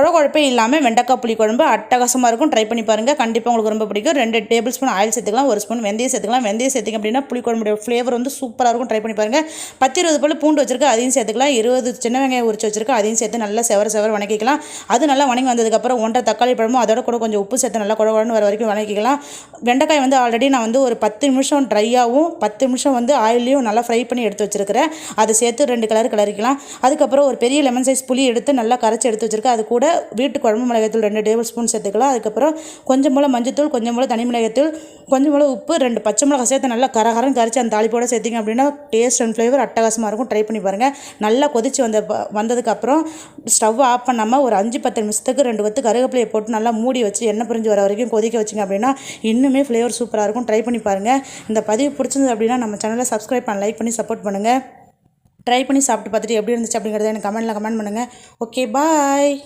குழப்பே இல்லாமல் வெண்டைக்காய் புளிக்குழம்பு அட்டகாசமாக இருக்கும். ட்ரை பண்ணி பாருங்கள், கண்டிப்பாக உங்களுக்கு ரொம்ப பிடிக்கும். 2 டேபிள் ஸ்பூன் ஆயில் சேர்த்துக்கலாம், 1 ஸ்பூன் வெந்தயம் சேர்த்துக்கலாம். வெந்தயம் சேர்த்திங்க அப்படின்னா புளிக்குழம்புடைய ஃப்ளேவர் வந்து சூப்பராக இருக்கும். ட்ரை பண்ணி பாருங்கள். 10-20 போல் பூண்டு வச்சிருக்க அதையும் சேர்த்துக்கலாம். 20 சின்ன வெங்காயம் உரிச்சு வச்சிருக்க அதையும் சேர்த்து நல்லா செவர வணக்கிக்கலாம். அது நல்லா வணங்கி வந்ததுக்கப்புறம் 1.5 தக்காளி பழமும் அதோட கூட கொஞ்சம் உப்பு சேர்த்து நல்லா குழன்னு வர வரைக்கும் வணக்கிக்கலாம். வெண்டைக்காய் வந்து ஆல்ரெடி நான் வந்து ஒரு 10 நிமிஷம் ட்ரையாகவும் 10 நிமிஷம் வந்து ஆயிலையும் நல்லா ஃப்ரை பண்ணி எடுத்து வச்சிருக்கிறேன். அதை சேர்த்து 2 கிளறிக்கலாம். அதுக்கப்புறம் ஒரு பெரிய லெமன் சைஸ் புளி எடுத்து நல்லா கரைச்சி எடுத்து வச்சிருக்கேன். அது கூட வீட்டு குழம்பு மிளகாய்த்தூள் 2 டேபிள் ஸ்பூன் சேர்த்துக்கலாம். அதுக்கப்புறம் கொஞ்சம் போல் மஞ்சத்தூள், கொஞ்சம் போல் தனி மிளகாய்த்தூள், கொஞ்சம் போல் உப்பு, 2 பச்சை மிளகாய் சேர்த்து நல்லா கரகரம் கரைச்சி அந்த தாளிப்போட சேர்த்திங்க அப்படின்னா டேஸ்ட் அண்ட் ஃப்ளேவர் அட்டகாசமாக இருக்கும். ட்ரை பண்ணி பாருங்கள். நல்லா கொதிச்சு வந்ததுக்கப்புறம் ஸ்டவ் ஆஃப் பண்ணாமல் ஒரு 5-10 நிமிஷத்துக்கு 2 கொத்து கருவேப்பிலையை போட்டு நல்லா மூடி வச்சு எண்ணெய் பிரிஞ்சு வர வரைக்கும் கொதிக்க வச்சிங்க அப்படின்னா இன்னுமே ஃப்ளேவர் சூப்பராக இருக்கும். ட்ரை பண்ணி பாருங்கள். இந்த பதிவு பிடிச்சிருந்தது அப்படின்னா நம்ம சேனலை சப்ஸ்கிரைப் பண்ண, லைக் பண்ணி சப்போர்ட் பண்ணுங்கள். ட்ரை பண்ணி சாப்பிட்டு பார்த்துட்டு எப்படி இருந்துச்சு அப்படிங்கிறத எனக்கு கமெண்ட் பண்ணுங்கள். ஓகே, பாய்.